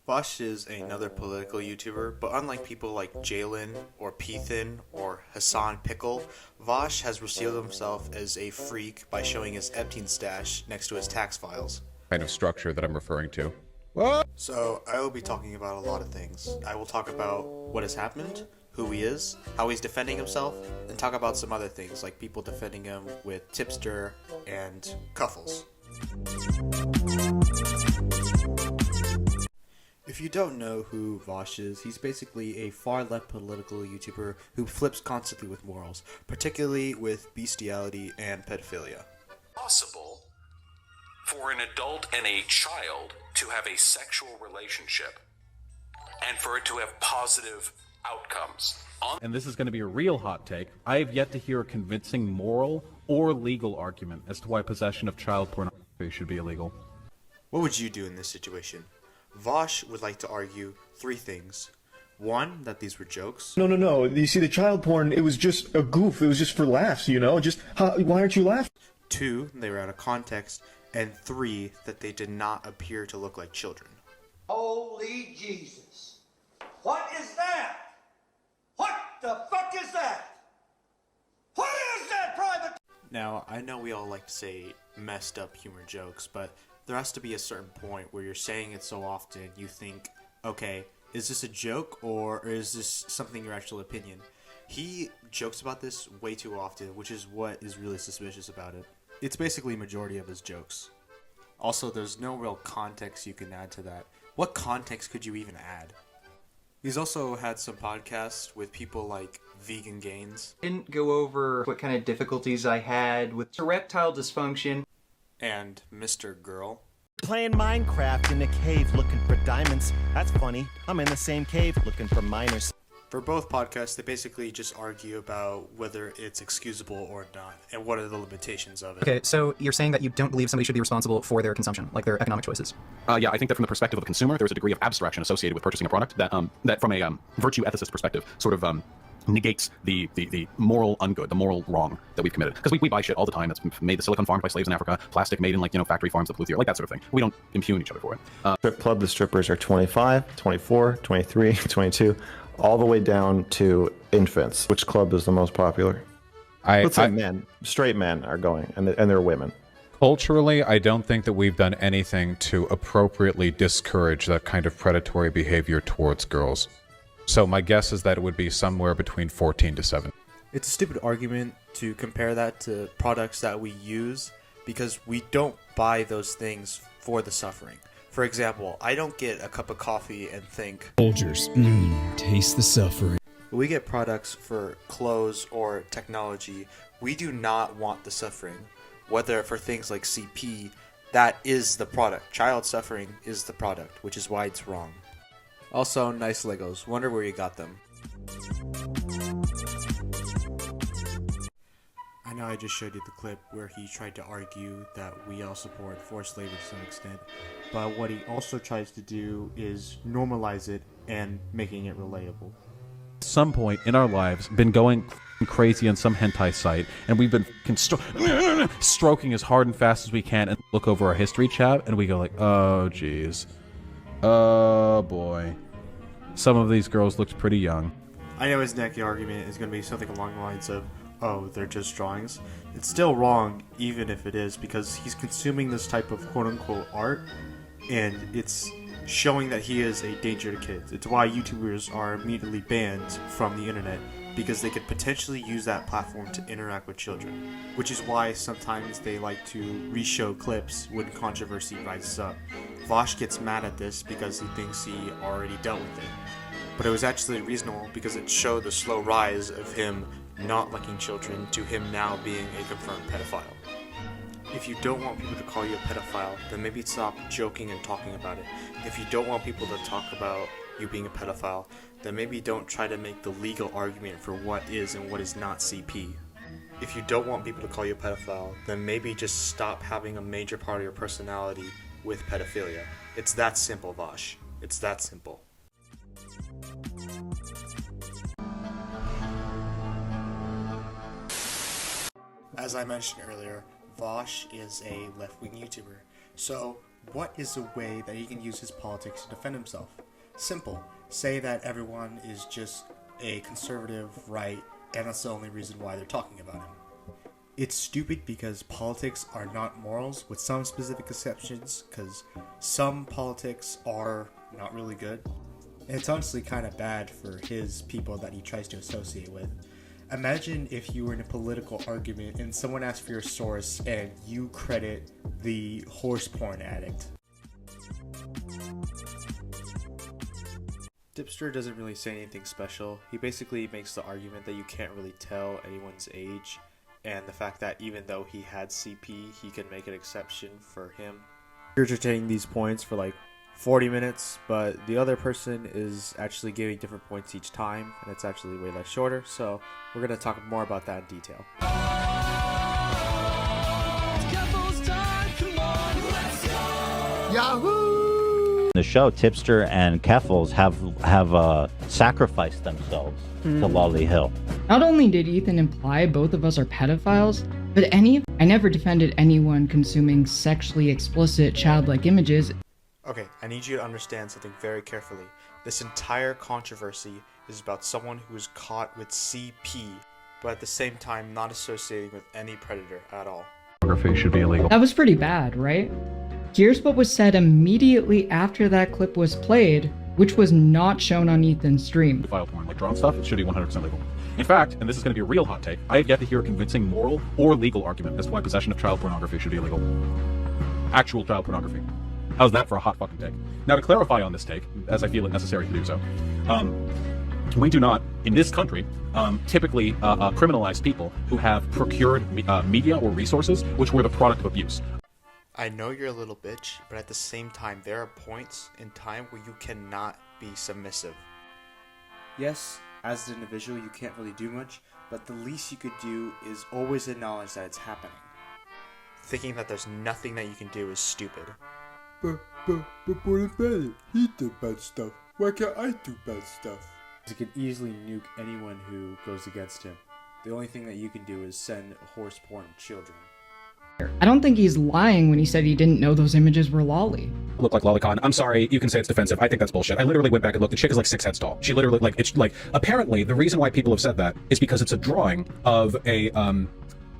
Vaush is another political YouTuber, but unlike people like Jalen or Pethan or Hassan Pickle, Vaush has revealed himself as a freak by showing his Epstein stash next to his tax files. Kind of structure that I'm referring to. So I will be talking about a lot of things. I will talk about what has happened, who he is, how he's defending himself, and talk about some other things like people defending him with Tipster and Kuflles. If you don't know who Vaush is, he's basically a far-left political YouTuber who flips constantly with morals, particularly with bestiality and pedophilia. Possible for an adult and a child to have a sexual relationship and for it to have positive outcomes. And this is going to be a real hot take. I have yet to hear a convincing moral or legal argument as to why possession of child pornography should be illegal. What would you do in this situation? Vaush would like to argue three things. One, that these were jokes. No. You see, the child porn, it was just a goof. It was just for laughs, you know? Why aren't you laughing? Two, they were out of context. And three, that they did not appear to look like children. Holy Jesus. What is that? What the fuck is that? What is that, Private? Now, I know we all like to say messed up humor jokes, but there has to be a certain point where you're saying it so often you think, okay, is this a joke or is this something your actual opinion? He jokes about this way too often, which is what is really suspicious about it. It's basically majority of his jokes. Also, there's no real context you can add to that. What context could you even add? He's also had some podcasts with people like Vegan Gains. Didn't go over what kind of difficulties I had with erectile dysfunction. And Mr. Girl. Playing Minecraft in a cave looking for diamonds. That's funny. I'm in the same cave looking for miners. For both podcasts, they basically just argue about whether it's excusable or not, and what are the limitations of it. Okay, so you're saying that you don't believe somebody should be responsible for their consumption, like their economic choices? Yeah, I think that from the perspective of a consumer, there's a degree of abstraction associated with purchasing a product that that from a virtue ethicist perspective sort of negates the moral ungood, the moral wrong that we've committed. Because we buy shit all the time that's made the silicon farmed by slaves in Africa, plastic made in factory farms that pollute the air, like that sort of thing. We don't impugn each other for it. Strip club, the strippers are 25, 24, 23, 22, all the way down to infants. Which club is the most popular? Let's say men, straight men are going, and they're women. Culturally, I don't think that we've done anything to appropriately discourage that kind of predatory behavior towards girls. So my guess is that it would be somewhere between 14 to 7. It's a stupid argument to compare that to products that we use because we don't buy those things for the suffering. For example, I don't get a cup of coffee and think, Folgers, taste the suffering. When we get products for clothes or technology, we do not want the suffering. Whether for things like CP, that is the product. Child suffering is the product, which is why it's wrong. Also, nice Legos. Wonder where you got them. I know I just showed you the clip where he tried to argue that we all support forced labor to some extent, but what he also tries to do is normalize it and making it relatable. At some point in our lives, been going crazy on some hentai site, and we've been stroking as hard and fast as we can, and look over our history tab, and we go like, oh jeez. Oh boy. Some of these girls looked pretty young. I know his next argument is going to be something along the lines of, oh, they're just drawings. It's still wrong, even if it is, because he's consuming this type of quote-unquote art, and it's showing that he is a danger to kids. It's why YouTubers are immediately banned from the internet, because they could potentially use that platform to interact with children, which is why sometimes they like to re-show clips when controversy rises up. Vaush gets mad at this because he thinks he already dealt with it, but it was actually reasonable because it showed the slow rise of him not liking children to him now being a confirmed pedophile. If you don't want people to call you a pedophile, then maybe stop joking and talking about it. If you don't want people to talk about you being a pedophile, then maybe don't try to make the legal argument for what is and what is not CP. If you don't want people to call you a pedophile, then maybe just stop having a major part of your personality with pedophilia. It's that simple, Vaush. It's that simple. As I mentioned earlier, Vaush is a left-wing YouTuber. So What is a way that he can use his politics to defend himself? Simple. Say that everyone is just a conservative right, and that's the only reason why they're talking about him. It's stupid because politics are not morals, with some specific exceptions, because some politics are not really good. And it's honestly kind of bad for his people that he tries to associate with. Imagine if you were in a political argument and someone asked for your source and you credit the horse porn addict. Tipster doesn't really say anything special. He basically makes the argument that you can't really tell anyone's age, and the fact that even though he had CP, he can make an exception for him. You're entertaining these points for like 40 minutes, but the other person is actually giving different points each time, and it's actually way less shorter, so we're going to talk more about that in detail. Yahoo! The show, Tipster and Kuflles have sacrificed themselves to Lolly Hill. Not only did Ethan imply both of us are pedophiles, but I never defended anyone consuming sexually explicit childlike images. Okay, I need you to understand something very carefully. This entire controversy is about someone who was caught with CP, but at the same time not associating with any predator at all. Pornography should be illegal. That was pretty bad, right? Here's what was said immediately after that clip was played, which was not shown on Ethan's stream. File porn, like drawn stuff, it should be 100% legal. In fact, and this is going to be a real hot take, I have yet to hear a convincing moral or legal argument as to why possession of child pornography should be illegal. Actual child pornography. How's that for a hot fucking take? Now, to clarify on this take, as I feel it necessary to do so, we do not, in this country, typically criminalize people who have procured media or resources which were the product of abuse. I know you're a little bitch, but at the same time, there are points in time where you cannot be submissive. Yes, as an individual, you can't really do much, but the least you could do is always acknowledge that it's happening. Thinking that there's nothing that you can do is stupid. But what about it? He did bad stuff. Why can't I do bad stuff? He could easily nuke anyone who goes against him. The only thing that you can do is send horse porn children. I don't think he's lying when he said he didn't know those images were lolly. Look like lolicon. I'm sorry, you can say it's defensive. I think that's bullshit. I literally went back and looked. The chick is like 6 heads tall. She literally, like, it's like, apparently the reason why people have said that is because it's a drawing of a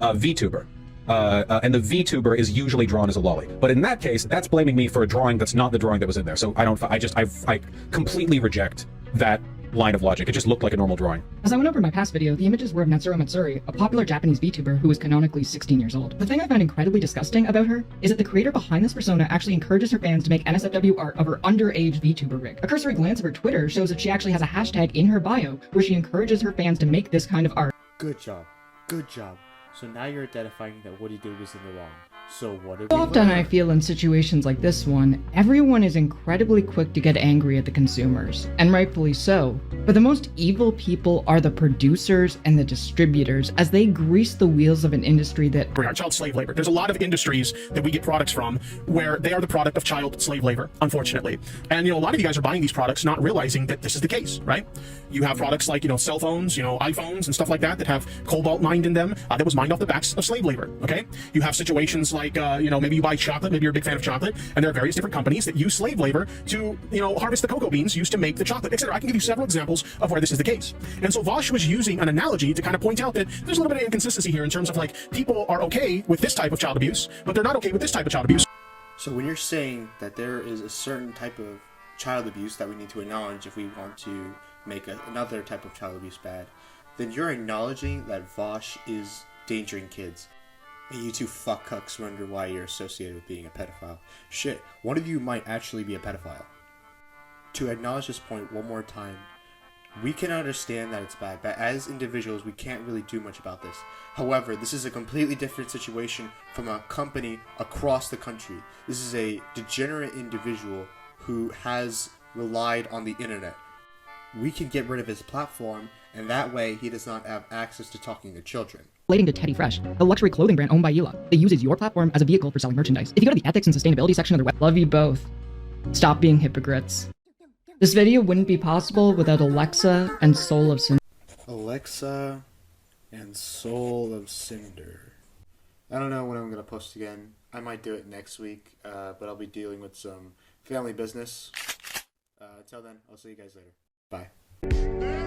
VTuber. And the VTuber is usually drawn as a lolly. But in that case, that's blaming me for a drawing that's not the drawing that was in there. So I completely reject that line of logic. It just looked like a normal drawing. As I went over my past video, the images were of Netsuro Matsuri, a popular Japanese VTuber who is canonically 16 years old. The thing I found incredibly disgusting about her is that the creator behind this persona actually encourages her fans to make NSFW art of her underage VTuber rig. A cursory glance of her Twitter shows that she actually has a hashtag in her bio where she encourages her fans to make this kind of art. Good job. Good job. So now you're identifying that what he did was in the wrong. So what did we Often learn? I feel in situations like this one, everyone is incredibly quick to get angry at the consumers, and rightfully so. But the most evil people are the producers and the distributors, as they grease the wheels of an industry that child slave labor. There's a lot of industries that we get products from where they are the product of child slave labor, unfortunately. And, a lot of you guys are buying these products not realizing that this is the case, right? You have products like, cell phones, iPhones and stuff like that have cobalt mined in them that was mined off the backs of slave labor, okay? You have situations like, maybe you buy chocolate, maybe you're a big fan of chocolate, and there are various different companies that use slave labor to, harvest the cocoa beans used to make the chocolate, etc. I can give you several examples of where this is the case. And so Vaush was using an analogy to kind of point out that there's a little bit of inconsistency here in terms of people are okay with this type of child abuse, but they're not okay with this type of child abuse. So when you're saying that there is a certain type of child abuse that we need to acknowledge if we want to make another type of child abuse bad, then you're acknowledging that Vaush is endangering kids. And you two fuckcucks wonder why you're associated with being a pedophile. Shit, one of you might actually be a pedophile. To acknowledge this point one more time, we can understand that it's bad, but as individuals, we can't really do much about this. However, this is a completely different situation from a company across the country. This is a degenerate individual who has relied on the internet. We can get rid of his platform, and that way he does not have access to talking to children. Relating to Teddy Fresh, the luxury clothing brand owned by Yula, that uses your platform as a vehicle for selling merchandise. If you go to the ethics and sustainability section of their web, love you both. Stop being hypocrites. This video wouldn't be possible without Alexa and Soul of Cinder. Alexa and Soul of Cinder. I don't know when I'm going to post again. I might do it next week, but I'll be dealing with some family business. Until then, I'll see you guys later. Bye.